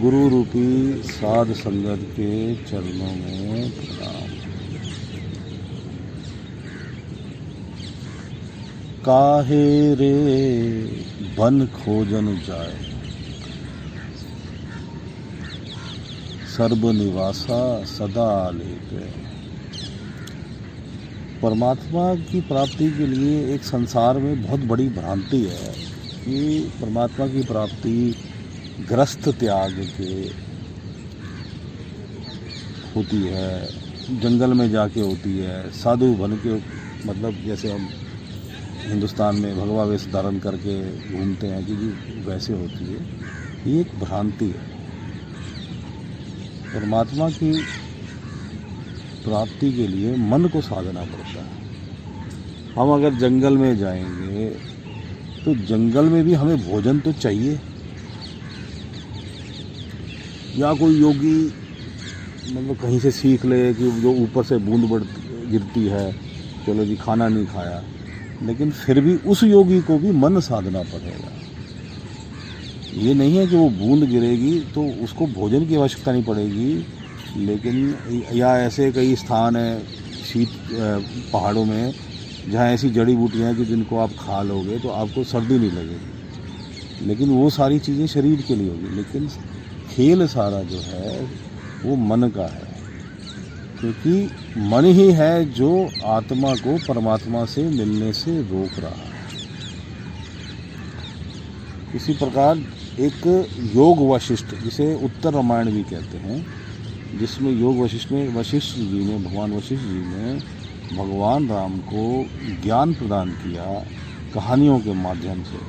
गुरु रूपी साध संगत के चरणों में प्रणाम। काहे रे बन खोजन जाए, सर्ब निवासा सदा लेके। परमात्मा की प्राप्ति के लिए एक संसार में बहुत बड़ी भ्रांति है कि परमात्मा की प्राप्ति ग्रस्त त्याग के होती है, जंगल में जाके होती है, साधु बन के, मतलब जैसे हम हिंदुस्तान में भगवा वेश धारण करके घूमते हैं कि वैसे होती है। ये एक भ्रांति है। परमात्मा की प्राप्ति के लिए मन को साधना पड़ता है। हम अगर जंगल में जाएंगे तो जंगल में भी हमें भोजन तो चाहिए, या कोई योगी मतलब कहीं से सीख ले कि जो ऊपर से बूंद गिरती है, चलो जी खाना नहीं खाया, लेकिन फिर भी उस योगी को भी मन साधना पड़ेगा। ये नहीं है कि वो बूंद गिरेगी तो उसको भोजन की आवश्यकता नहीं पड़ेगी, लेकिन या ऐसे कई स्थान हैं शीत पहाड़ों में जहाँ ऐसी जड़ी बूटियाँ हैं कि जिनको आप खा लोगे तो आपको सर्दी नहीं लगेगी, लेकिन वो सारी चीज़ें शरीर के लिए होगी। लेकिन खेल सारा जो है वो मन का है, क्योंकि मन ही है जो आत्मा को परमात्मा से मिलने से रोक रहा है। इसी प्रकार एक योग वशिष्ठ, जिसे उत्तर रामायण भी कहते हैं, जिसमें योग वशिष्ठ में वशिष्ठ जी ने, भगवान वशिष्ठ जी ने भगवान राम को ज्ञान प्रदान किया कहानियों के माध्यम से।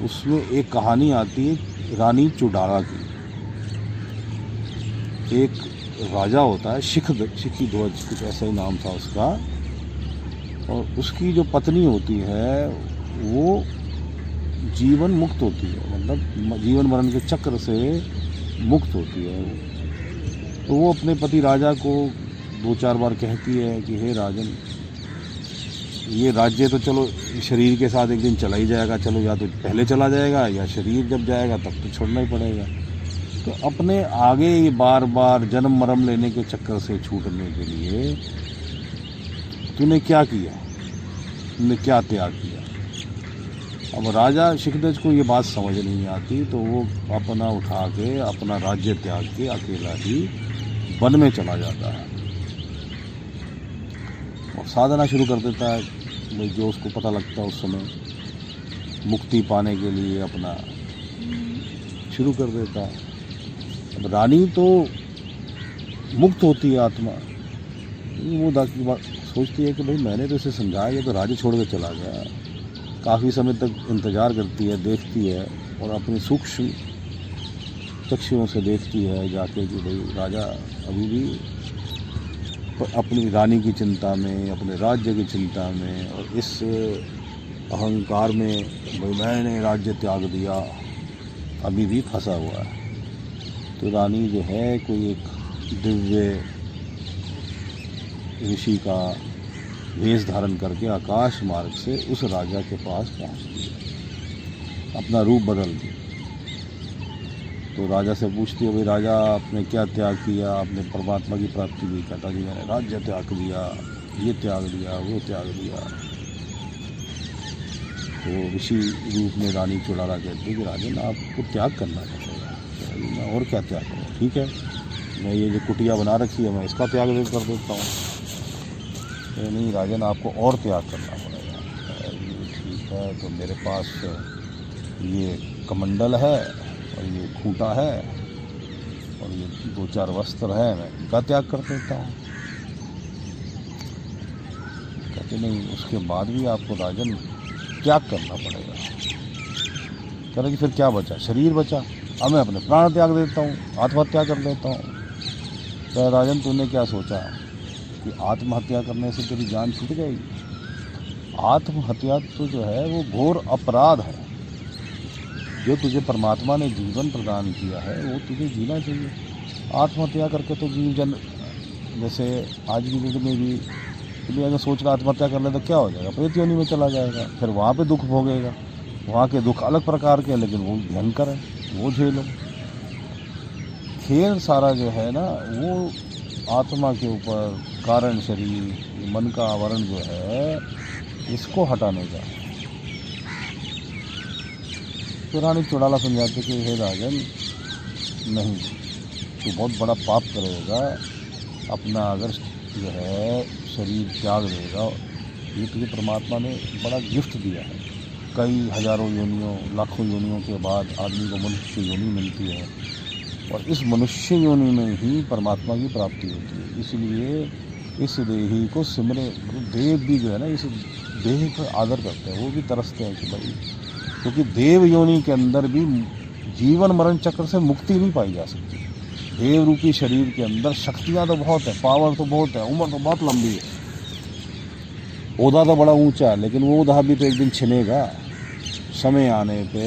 उसमें एक कहानी आती है रानी चुडाला की। एक राजा होता है शिखी ध्वज, कुछ ऐसा ही नाम था उसका, और उसकी जो पत्नी होती है वो जीवन मुक्त होती है, मतलब जीवन मरण के चक्र से मुक्त होती है। तो वो अपने पति राजा को 2-4 बार कहती है कि हे राजन, ये राज्य तो चलो शरीर के साथ एक दिन चला ही जाएगा, चलो या तो पहले चला जाएगा या शरीर जब जाएगा तब तो छोड़ना ही पड़ेगा। तो अपने आगे ये बार बार जन्म मरण लेने के चक्कर से छूटने के लिए तूने क्या किया, तूने क्या त्याग किया। अब राजा शिखध्वज को ये बात समझ नहीं आती, तो वो अपना उठा के अपना राज्य त्याग के अकेला ही वन में चला जाता है और साधना शुरू कर देता है। भाई जो उसको पता लगता है उस समय मुक्ति पाने के लिए अपना शुरू कर देता है। अब रानी तो मुक्त होती है आत्मा, वो बात सोचती है कि भाई मैंने तो इसे समझाया, ये तो राज्य छोड़ के चला गया। काफ़ी समय तक इंतज़ार करती है, देखती है और अपनी सूक्ष्म चक्षुओं से देखती है जाके कि भाई राजा अभी भी अपनी रानी की चिंता में, अपने राज्य की चिंता में और इस अहंकार में भाई मैंने राज्य त्याग दिया, अभी भी फंसा हुआ है। तो रानी जो है कोई एक दिव्य ऋषि का वेश धारण करके आकाश मार्ग से उस राजा के पास पहुंचती है, अपना रूप बदल दिया। तो राजा से पूछती है, भाई राजा आपने क्या त्याग किया, आपने परमात्मा की प्राप्ति की। कहता जी मैंने राज्य त्याग दिया, ये त्याग दिया, वो त्याग दिया। तो ऋषि रूप में रानी चुड़ाला कहती है कि राजन आपको त्याग करना पड़ेगा। मैं और क्या त्याग करूँ, ठीक है मैं ये जो कुटिया बना रखी है मैं इसका त्याग कर देता हूँ। नहीं राजन आपको और त्याग करना पड़ेगा। ठीक है, तो मेरे पास ये कमंडल है और ये खूंटा है और ये 2-4 वस्त्र है, मैं इनका त्याग कर देता हूँ। कहते नहीं, उसके बाद भी आपको राजन त्याग करना पड़ेगा। कह रहे कि फिर क्या बचा, शरीर बचा, अब मैं अपने प्राण त्याग देता हूँ, आत्महत्या कर देता हूँ। कह राजन तूने क्या सोचा कि आत्महत्या करने से तेरी जान छूट जाएगी। आत्महत्या तो जो है वो घोर अपराध है। जो तुझे परमात्मा ने जीवन प्रदान किया है वो तुझे जीना चाहिए। आत्महत्या करके तो जीव जन, जैसे आज की युग में भी तुम्हें अगर सोच कर आत्महत्या कर ले तो क्या हो जाएगा, प्रेत योनि में चला जाएगा, फिर वहाँ पे दुख भोगेगा। वहाँ के दुख अलग प्रकार के हैं लेकिन वो भयंकर है, वो झेलो। खेल सारा जो है ना वो आत्मा के ऊपर, कारण शरीर, मन का आवरण जो है इसको हटाने का। तो रानी चुड़ाला समझाते कि हे राजन, नहीं, तू बहुत बड़ा पाप करेगा अपना अगर जो है शरीर त्याग देगा। ये तुझे परमात्मा ने बड़ा गिफ्ट दिया है। कई हजारों योनियों, लाखों योनियों के बाद आदमी को मनुष्य योनि मिलती है, और इस मनुष्य योनि में ही परमात्मा की प्राप्ति होती है। इसलिए इस देही को सिमरे, देव भी जो है ना इस देह का आदर करते हैं, वो भी तरसते हैं कि भाई, क्योंकि देव योनि के अंदर भी जीवन मरण चक्र से मुक्ति नहीं पाई जा सकती। देव रूपी शरीर के अंदर शक्तियाँ तो बहुत है, पावर तो बहुत है, उम्र तो बहुत लंबी है, ओहदा तो बड़ा ऊंचा है, लेकिन वो ओहदा भी तो एक दिन छिनेगा। समय आने पे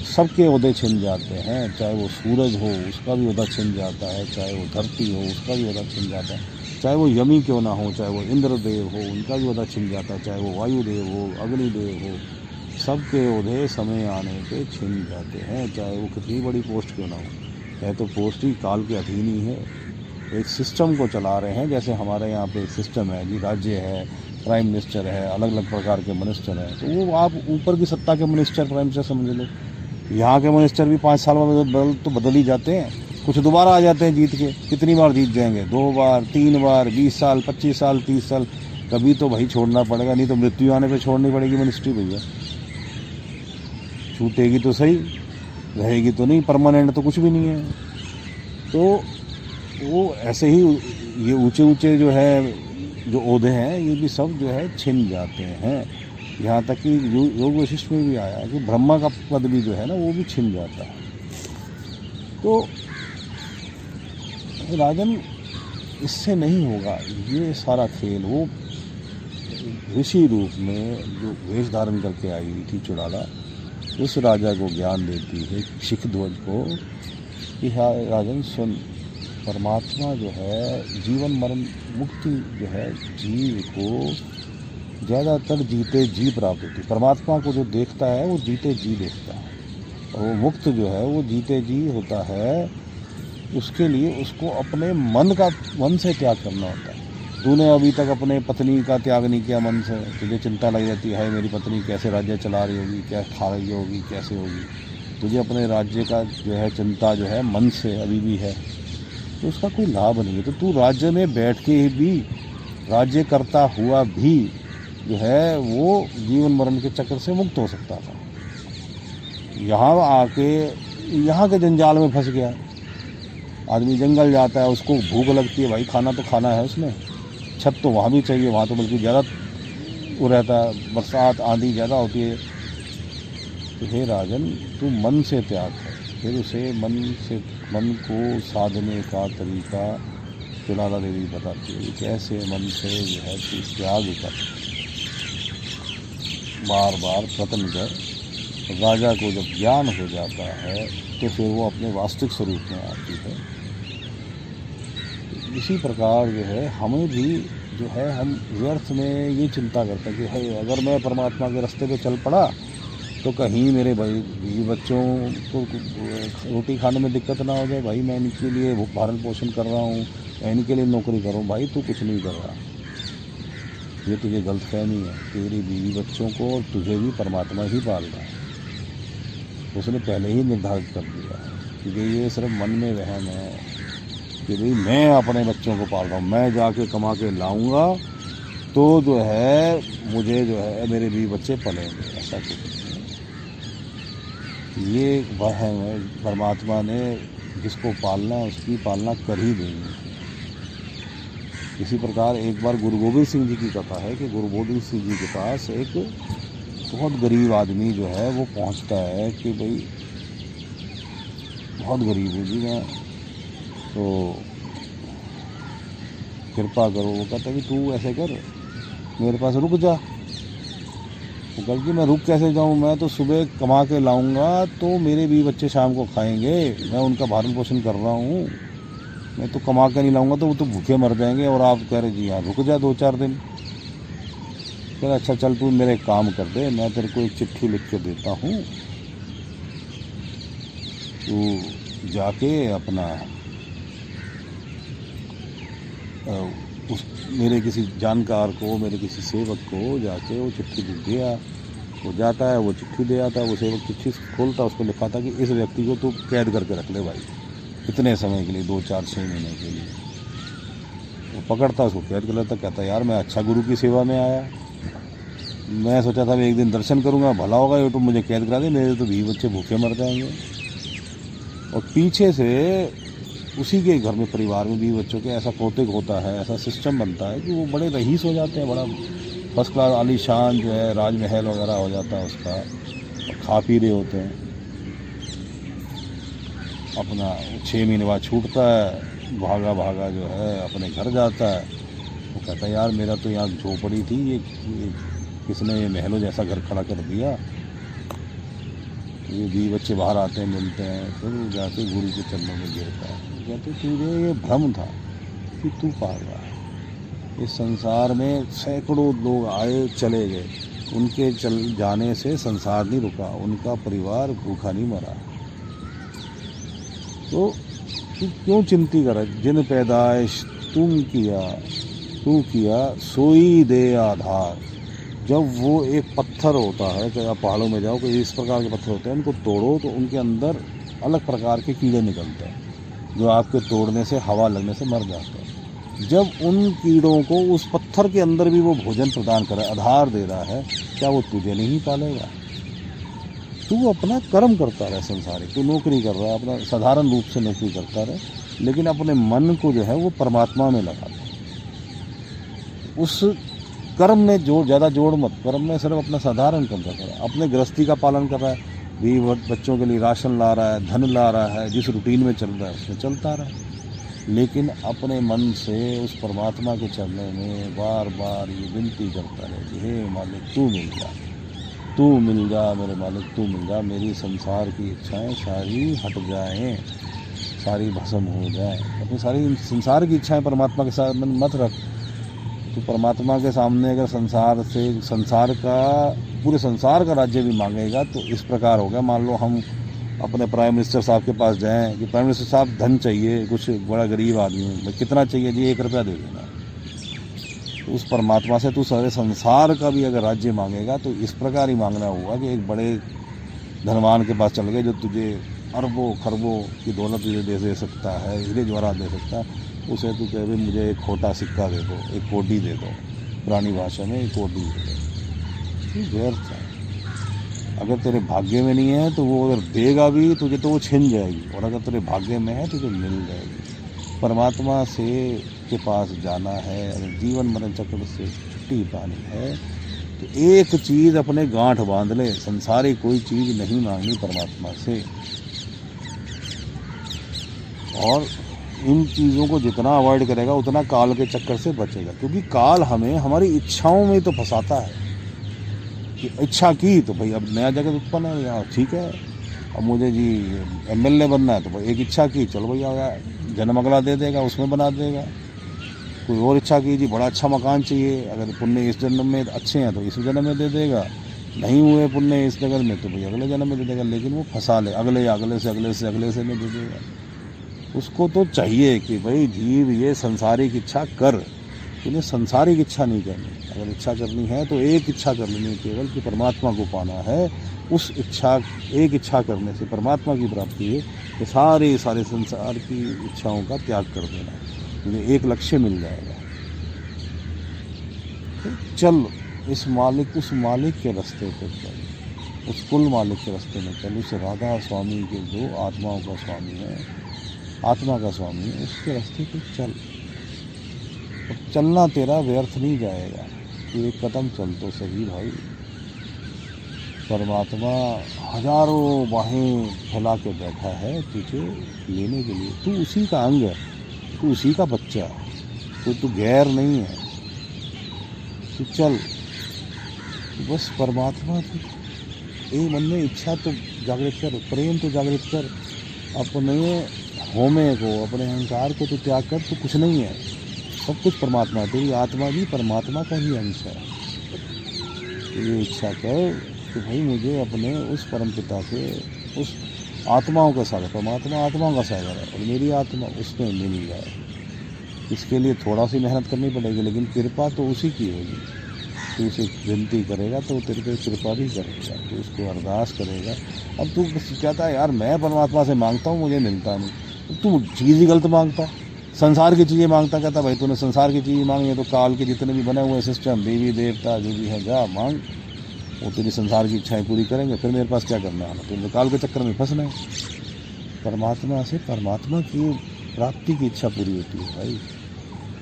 सबके ओहदे छिन जाते हैं, चाहे वो सूरज हो उसका भी ओहदा छिन जाता है, चाहे वो धरती हो उसका भी ओहदा छिन जाता है, चाहे वो यमी क्यों ना हो, चाहे वो इंद्रदेव हो उनका भी ओहदा छिन जाता है, चाहे वो वायुदेव हो, अग्निदेव हो, सबके ओहदे समय आने पे छिन जाते हैं, चाहे वो कितनी बड़ी पोस्ट क्यों ना हो। है तो पोस्ट ही काल के अधीन ही है। एक सिस्टम को चला रहे हैं, जैसे हमारे यहाँ पे सिस्टम है जी, राज्य है, प्राइम मिनिस्टर है, अलग अलग प्रकार के मिनिस्टर हैं, तो वो आप ऊपर की सत्ता के मिनिस्टर, प्राइम मिनिस्टर समझ लो। यहाँ के मिनिस्टर भी 5 साल में बदल ही जाते हैं, कुछ दोबारा आ जाते हैं जीत के। कितनी बार जीत जाएंगे? 2 बार, 3 बार, 20 साल, 25 साल, 30 साल, कभी तो भाई छोड़ना पड़ेगा, नहीं तो मृत्यु आने पे छोड़नी पड़ेगी मिनिस्ट्री भैया। छूटेगी तो सही, रहेगी तो नहीं, परमानेंट तो कुछ भी नहीं है। तो वो ऐसे ही ये ऊंचे ऊंचे जो है जो ओहदे हैं ये भी सब जो है छिन जाते हैं। यहाँ तक कि योग वशिष्ठ में भी आया कि ब्रह्मा का पद भी जो है ना वो भी छिन जाता है। तो राजन, इससे नहीं होगा। ये सारा खेल वो ऋषि रूप में जो वेश धारण करके आई थी चुड़ाला, उस राजा को ज्ञान देती है शिख ध्वज को कि हाँ राजन सुन, परमात्मा जो है जीवन मरण मुक्ति जो है जीव को ज़्यादातर जीते जी प्राप्त होती है। परमात्मा को जो देखता है वो जीते जी देखता है, और वो मुक्त जो है वो जीते जी होता है। उसके लिए उसको अपने मन से त्याग करना होता है। तूने अभी तक अपने पत्नी का त्याग नहीं किया मन से, तुझे चिंता लग जाती है मेरी पत्नी कैसे राज्य चला रही होगी, क्या खा रही होगी, कैसे होगी। तुझे अपने राज्य का जो है चिंता जो है मन से अभी भी है, तो उसका कोई लाभ नहीं है। तो तू राज्य में बैठ के भी, राज्य करता हुआ भी जो है वो जीवन मरण के चक्र से मुक्त हो सकता था। यहाँ आके यहाँ के जंजाल में फंस गया। आदमी जंगल जाता है, उसको भूख लगती है, भाई खाना तो खाना है उसने, छत तो वहाँ भी चाहिए, वहाँ तो बल्कि ज़्यादा वो रहता है, बरसात आंधी ज़्यादा होती है। तो हे राजन, तू मन से त्याग कर। फिर उसे मन को साधने का तरीका चुड़ाला देवी बताती है, कैसे मन से जो है तू त्याग कर, बार बार प्रतन कर। राजा को जब ज्ञान हो जाता है तो फिर वो अपने वास्तविक स्वरूप में आती है। इसी प्रकार जो है हमें भी जो है, हम व्यर्थ में ये चिंता करते हैं कि भाई अगर मैं परमात्मा के रास्ते पे चल पड़ा तो कहीं मेरे बीवी बच्चों को रोटी खाने में दिक्कत ना हो जाए। भाई मैं इनके लिए भरण पोषण कर रहा हूँ, मैं इनके लिए नौकरी कर रहा हूँ। भाई तू कुछ नहीं कर रहा, ये तुझे गलतफहमी है। तेरी बीवी बच्चों को और तुझे भी परमात्मा ही पाल रहा है, उसने पहले ही निर्धारित कर दिया है। क्योंकि ये सिर्फ मन में वहम है कि भाई मैं अपने बच्चों को पाल रहा हूँ, मैं जाके कमा के लाऊंगा तो जो है मुझे जो है मेरे बीवी बच्चे पलेंगे। ऐसा कुछ नहीं, ये वहम है। परमात्मा ने जिसको पालना है उसकी पालना कर ही देंगे। इसी प्रकार एक बार गुरु गोबिंद सिंह जी की कथा है कि गुरु गोबिंद सिंह जी के पास एक बहुत गरीब आदमी जो है वो पहुंचता है कि भाई बहुत गरीब हूँ जी मैं, तो कृपा करो। वो कहता है कि तू ऐसे कर, मेरे पास रुक जा। वो कहता कि मैं रुक कैसे जाऊँ, मैं तो सुबह कमा के लाऊंगा तो मेरे भी बच्चे शाम को खाएंगे, मैं उनका भरण पोषण कर रहा हूँ। मैं तो कमा के नहीं लाऊंगा तो वो तो भूखे मर जाएंगे। और आप कह रहे जी हाँ रुक जा 2-4 दिन। फिर अच्छा चल तू मेरे काम कर दे, मैं तेरे को एक चिट्ठी लिख के देता हूँ, तू जाके अपना उस मेरे किसी जानकार को, मेरे किसी सेवक को जाके वो चिट्ठी लिख दिया। वो जाता है, वो चिट्ठी दे आता है, वो सेवक चिट्ठी खोलता है, उस पर लिखा था कि इस व्यक्ति को तू कैद करके रख ले भाई, इतने समय के लिए, 2, 4, 6 महीने के लिए। वो पकड़ता, उसको कैद कर लेता। कहता यार मैं अच्छा गुरु की सेवा में आया, मैं सोचा था मैं एक दिन दर्शन करूंगा, भला होगा ये तो मुझे कैद करा दे, मेरे तो 20 बच्चे भूखे मर जाएंगे। और पीछे से उसी के घर में, परिवार में 20 बच्चों के ऐसा कौतुक होता है, ऐसा सिस्टम बनता है कि वो बड़े रईस हो जाते हैं, बड़ा फर्स्ट क्लास आलीशान जो है राजमहल वगैरह हो जाता है उसका, और खा पी रहे होते हैं। अपना 6 महीने बाद छूटता है, भागा भागा जो है अपने घर जाता है। वो कहता है यार मेरा तो यहाँ झोपड़ी थी, ये किसने ये महलों जैसा घर खड़ा कर दिया। ये 20 बच्चे बाहर आते हैं, मिलते हैं, फिर जाके गुरु के चरणों में गिरता है। कहते तुझे ये भ्रम था कि तू पाल रहा है। इस संसार में सैकड़ों लोग आए चले गए, उनके चल जाने से संसार नहीं रुका, उनका परिवार भूखा नहीं मरा। तो तू क्यों चिंती कर? जिन पैदाइश तू किया सोई दे आधार। जब वो एक पत्थर होता है, कि आप पहाड़ों में जाओ, कि इस प्रकार के पत्थर होते हैं, उनको तोड़ो तो उनके अंदर अलग प्रकार के कीड़े निकलते हैं, जो आपके तोड़ने से, हवा लगने से मर जाते हैं। जब उन कीड़ों को उस पत्थर के अंदर भी वो भोजन प्रदान कर रहा है, आधार दे रहा है, क्या वो तुझे नहीं पालेगा? तू अपना कर्म करता रहे संसारिक, तू नौकरी कर रहा है, अपना साधारण रूप से नौकरी करता रहे, लेकिन अपने मन को जो है वो परमात्मा में लगा दे। उस कर्म में ज़्यादा जोड़ मत, कर्म में सिर्फ अपना साधारण कर्म कर रहा है, अपने गृहस्थी का पालन कर रहा है, 20 बच्चों के लिए राशन ला रहा है, धन ला रहा है, जिस रूटीन में चल रहा है उसमें चलता रहा, लेकिन अपने मन से उस परमात्मा के चरणों में बार बार ये विनती करता रहे कि हे मालिक तू मिल जा, तू मिल जा, मेरे मालिक तू मिल जा, मेरी संसार की इच्छाएं सारी हट जाएं, सारी भस्म हो जाए। अपनी सारी संसार की इच्छाएं परमात्मा के साथ मत रख। तो परमात्मा के सामने अगर पूरे संसार का राज्य भी मांगेगा तो इस प्रकार होगा। मान लो हम अपने प्राइम मिनिस्टर साहब के पास जाएं कि प्राइम मिनिस्टर साहब धन चाहिए, कुछ बड़ा गरीब आदमी है, कितना चाहिए जी? 1 रुपया दे देना। तो उस परमात्मा से तू सारे संसार का भी अगर राज्य मांगेगा तो इस प्रकार ही मांगना होगा कि एक बड़े धनवान के पास चल गए जो तुझे अरबों खरबों की दौलत तुझे दे सकता है, हीरे जवाहरात दे सकता है, उसे तू कहे मुझे एक खोटा सिक्का दे दो, एक कोडी दे दो, पुरानी भाषा में एक कोडी दे दो। व्यर्थ है। अगर तेरे भाग्य में नहीं है तो वो अगर देगा भी तुझे तो वो छिन जाएगी, और अगर तेरे भाग्य में है तुझे मिल जाएगी। परमात्मा से के पास जाना है, अगर जीवन मरण चक्र से छुट्टी पानी है तो एक चीज़ अपने गांठ बांध ले, संसारी कोई चीज़ नहीं मांगनी परमात्मा से। और इन चीज़ों को जितना अवॉइड करेगा उतना काल के चक्कर से बचेगा, क्योंकि काल हमें हमारी इच्छाओं में तो फंसाता है कि इच्छा की तो भाई अब नया जगत उत्पन्न है यहाँ, ठीक है, अब मुझे जी MLA बनना है तो भाई एक इच्छा की, चलो भैया जन्म अगला दे देगा, उसमें बना देगा। कोई और इच्छा की जी बड़ा अच्छा मकान चाहिए, अगर पुण्य इस जन्म में अच्छे हैं तो इस जन्म में दे देगा, नहीं हुए पुण्य इस जगत में तो भाई अगले जन्म में दे देगा, लेकिन वो फंसा ले, अगले से नहीं दे देगा। उसको तो चाहिए कि भाई जीव ये संसारिक इच्छा कर, तूने संसारिक इच्छा नहीं करनी। अगर इच्छा करनी है तो एक इच्छा कर लेनी केवल कि परमात्मा को पाना है। उस एक इच्छा करने से परमात्मा की प्राप्ति है कि सारे संसार की इच्छाओं का त्याग कर देना, तुझे एक लक्ष्य मिल जाएगा। तो चल उस मालिक के रास्ते पर चल, उस कुल मालिक के रास्ते में चल, उस राधा स्वामी के जो आत्माओं का स्वामी है, आत्मा का स्वामी है, उसके रास्ते पे चल। और चलना तेरा व्यर्थ नहीं जाएगा, तू एक कदम चल तो सही भाई। परमात्मा हजारों बाहें फैला के बैठा है तुझे लेने के लिए। तू उसी का अंग है, तू उसी का बच्चा, तो तू गैर नहीं है। तू चल, तो बस परमात्मा की मन में इच्छा तो जागृत कर, प्रेम तो जागृत कर, अपने होमे को, अपने अहंकार को तो त्याग कर। तो कुछ नहीं है, सब कुछ परमात्मा है, तेरी आत्मा भी परमात्मा का ही अंश है। तो ये इच्छा कर कि भाई मुझे अपने उस परमपिता से, उस आत्माओं का सागर, परमात्मा आत्माओं का सागर है और मेरी आत्मा उसमें मिल जाए। इसके लिए थोड़ा सी मेहनत करनी पड़ेगी, लेकिन कृपा तो उसी की होगी। तू उसे विनती करेगा तो तेरे पे कृपा भी करेगा, तो उसको अरदास करेगा। अब तू कहता है यार मैं परमात्मा से मांगता हूँ मुझे मिलता नहीं, तू चीज़ ही गलत मांगता है, संसार की चीज़ें मांगता। कहता भाई तूने संसार की चीज़ें मांगी है तो काल के जितने भी बने हुए सिस्टम, देवी देवता जो भी है, जा मांग, वो तेरी संसार की इच्छाएं पूरी करेंगे। फिर मेरे पास क्या करना है, तुमने काल के चक्कर में फंसना है। परमात्मा से परमात्मा की प्राप्ति की इच्छा पूरी होती है भाई।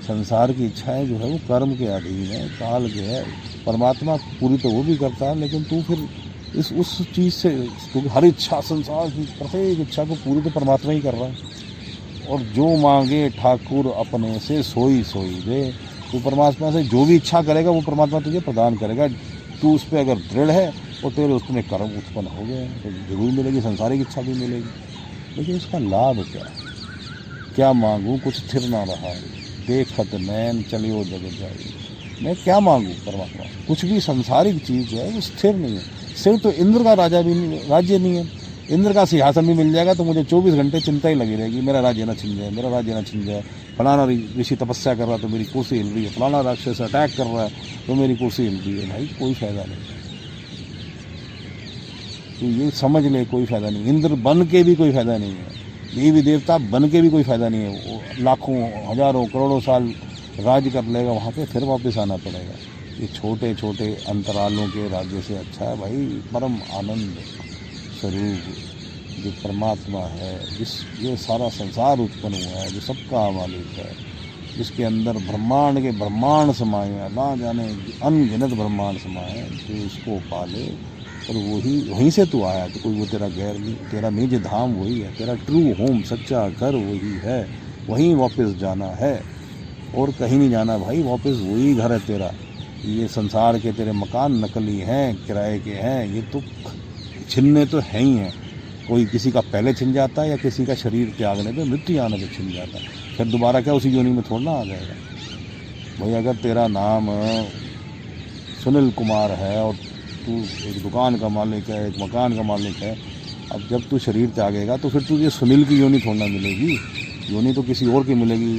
संसार की इच्छाएं जो है वो कर्म के अधीन है, काल के है। परमात्मा पूरी तो वो भी करता है, लेकिन तू फिर उस चीज़ से, क्योंकि हर इच्छा, संसार की प्रत्येक इच्छा को पूरी तो परमात्मा ही कर रहा है। और जो मांगे ठाकुर अपने से सोई सोई दे। तो परमात्मा से जो भी इच्छा करेगा वो परमात्मा तुझे प्रदान करेगा। तू उस पर अगर दृढ़ है और तेरे उसमें कर्म उत्पन्न हो गए तो जरूर मिलेगी, संसारिक इच्छा भी मिलेगी। लेकिन उसका लाभ क्या है? क्या मांगूँ कुछ स्थिर ना रहा, देखत नैन चलियो जगत जाई। मैं क्या मांगूँ परमात्मा? कुछ भी संसारिक चीज़ जो है वो स्थिर नहीं है। सिर्फ तो इंद्र का राज्य नहीं है, इंद्र का सिंहासन भी मिल जाएगा तो मुझे 24 घंटे चिंता ही लगी रहेगी, मेरा राज्य ना छिन जाए, मेरा राज्य ना छिन जाए। फलाना ऋषि तपस्या कर रहा है तो मेरी कुर्सी हिल रही है, फलाना राक्षस अटैक कर रहा है तो मेरी कुर्सी हिल रही है। भाई कोई फायदा नहीं, तो ये समझ ले कोई फायदा नहीं। इंद्र बन के भी कोई फायदा नहीं है, देवी देवता बन के भी कोई फायदा नहीं है। वो लाखों हजारों करोड़ों साल राज कर लेगा वहाँ पे, फिर वापस आना पड़ेगा। ये छोटे छोटे अंतरालों के राज्य से अच्छा है भाई परम आनंद स्वरूप जो परमात्मा है, ये सारा संसार उत्पन्न हुआ है, जो सबका मालिक है, जिसके अंदर ब्रह्मांड के ब्रह्मांड समाये हैं, ना जाने अनगिनत ब्रह्मांड समाये हैं। तो उसको पाले और वहीं से तू आया, तो कोई वो तेरा गैर नहीं। तेरा निज धाम वही है, तेरा ट्रू होम सच्चा घर वही है, वहीं वापस जाना है और कहीं नहीं जाना भाई। वापस वही घर है तेरा। ये संसार के तेरे मकान नकली हैं, किराए के हैं, ये तो छिनने तो है ही हैं। कोई किसी का पहले छिन जाता है या किसी का शरीर त्यागने पे, मृत्यु आने पे छिन जाता है, फिर दोबारा क्या उसी योनि में थोड़ा आ जाएगा। भाई अगर तेरा नाम सुनील कुमार है और तू एक दुकान का मालिक है, एक मकान का मालिक है, अब जब तू शरीर त्यागेगा तो फिर तुझे सुनील की योनि थोड़ा मिलेगी, योनि तो किसी और की मिलेगी।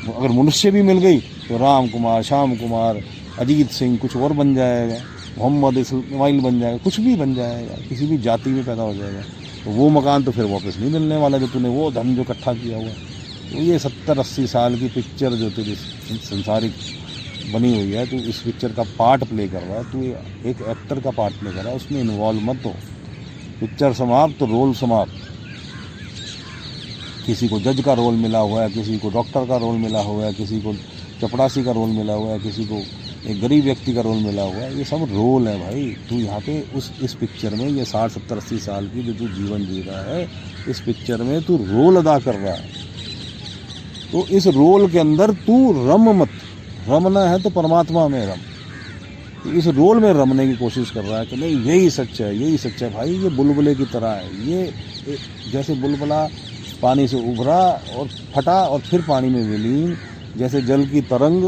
अगर मनुष्य भी मिल गई तो राम कुमार, श्याम कुमार, अजीत सिंह कुछ और बन जाएगा, मोहम्मद इस्माइल बन जाएगा, कुछ भी बन जाएगा, किसी भी जाति में पैदा हो जाएगा। तो वो मकान तो फिर वापस नहीं मिलने वाला जो तूने वो धन जो इकट्ठा किया हुआ। तो ये 70-80 साल की पिक्चर जो तेरी संसारिक बनी हुई है, तू इस पिक्चर का पार्ट प्ले कर रहा है, तू एक एक्टर का पार्ट प्ले कर रहा है, उसमें इन्वॉल्व मत हो। पिक्चर समाप्त तो रोल समाप्त। किसी को जज का रोल मिला हुआ है, किसी को डॉक्टर का रोल मिला हुआ है, किसी को चपड़ासी का रोल मिला हुआ है, किसी को एक गरीब व्यक्ति का रोल मिला हुआ है। ये सब रोल है भाई। तू यहाँ पे इस पिक्चर में ये 60, 70, 80 साल की जो तू जीवन जी रहा है, इस पिक्चर में तू रोल अदा कर रहा है। तो इस रोल के अंदर तू रम मत। रमना है तो परमात्मा में रम। तो इस रोल में रमने की कोशिश कर रहा है कि नहीं यही सच है, यही सच है। भाई ये बुलबुले की तरह है। ये जैसे बुलबुला पानी से उभरा और फटा और फिर पानी में विलीन, जैसे जल की तरंग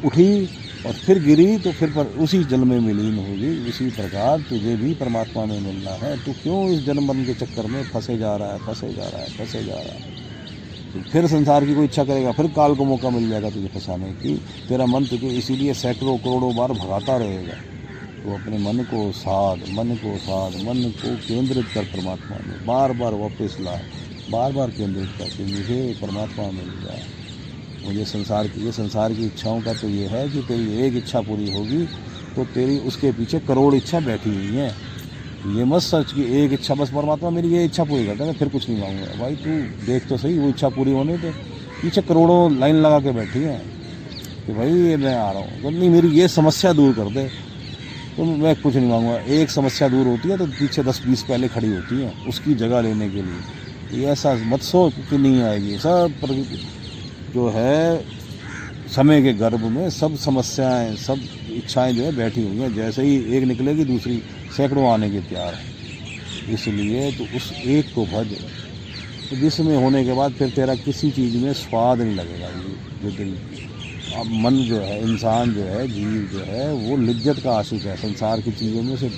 उठी और फिर गिरी तो फिर उसी जल में विलीन होगी, उसी प्रकार तुझे भी परमात्मा में मिलना है। तो क्यों इस जन्म मरण के चक्कर में फंसे जा रहा है। तो फिर संसार की कोई इच्छा करेगा, फिर काल को मौका मिल जाएगा तुझे फंसाने की। तेरा मन तुझे इसीलिए सैकड़ों करोड़ों बार भगाता रहेगा। तो अपने मन को साध, मन को केंद्रित कर परमात्मा में, बार बार वापस ला, बार बार केंद्रित कर कि मुझे परमात्मा मिल जाए। मुझे ये संसार की इच्छाओं का तो ये है कि तेरी एक इच्छा पूरी होगी तो तेरी उसके पीछे करोड़ इच्छा बैठी हुई है। ये मत सोच कि एक इच्छा बस परमात्मा मेरी ये इच्छा पूरी करता है, मैं फिर कुछ नहीं मांगूंगा। भाई तू देख तो सही, वो इच्छा पूरी होने तो पीछे करोड़ों लाइन लगा के बैठी है कि भाई ये मैं आ रहा हूँ, तो नहीं मेरी ये समस्या दूर कर दे तो मैं कुछ नहीं मांगूंगा। एक समस्या दूर होती है तो पीछे 10-20 पहले खड़ी होती हैं उसकी जगह लेने के लिए। ये ऐसा मत सोच कि नहीं आएगी। सब जो है समय के गर्भ में सब समस्याएं, सब इच्छाएं जो है बैठी हुई हैं। जैसे ही एक निकलेगी दूसरी सैकड़ों आने के तैयार है। इसलिए तो उस एक को भज, तो जिसमें होने के बाद फिर तेरा किसी चीज़ में स्वाद नहीं लगेगा। जो दिल अब मन जो है, इंसान जो है, जीव जो है, वो लिज्जत का आशिक है। संसार की चीज़ों में से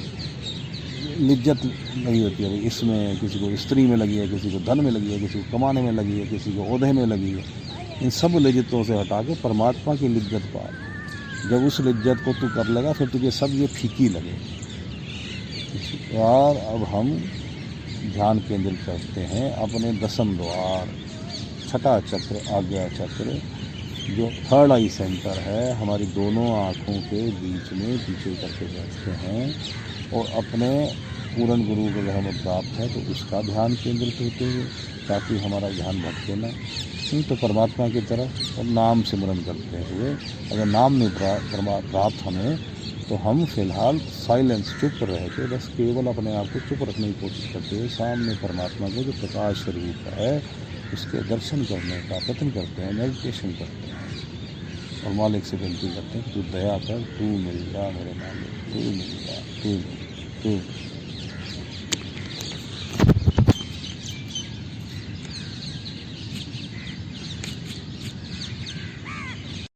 लिज्जत नहीं होती है। इसमें किसी को स्त्री में लगी है, किसी को धन में लगी है, किसी को कमाने में लगी है, किसी को ओहदे में लगी है। इन सब लिज्जतों से हटा के परमात्मा की लिज्जत पा। जब उस लिज्जत को तू कर लेगा फिर तुझे सब ये फीकी लगे। यार अब हम ध्यान केंद्रित करते हैं अपने दसम द्वार, छठा चक्र, आज्ञा चक्र, जो थर्ड आई सेंटर है, हमारी दोनों आँखों के बीच में पीछे करके बैठते हैं और अपने पूर्ण गुरु को जब हमें प्राप्त है तो उसका ध्यान केंद्रित होते हुए, ताकि हमारा ध्यान भटके ना, तो परमात्मा की तरफ और नाम सिमरन करते हुए। अगर नाम नहीं प्राप्त हमें तो हम फिलहाल साइलेंस, चुप रह के बस केवल अपने आप को चुप रखने की कोशिश करते हुए सामने परमात्मा को जो प्रकाश स्वरूप है उसके दर्शन करने का प्रयत्न करते हैं, मेडिटेशन करते हैं और मालिक से विनती करते हैं तू दया कर, तू मिल जा मेरे मालिक, तू मिल जा, तू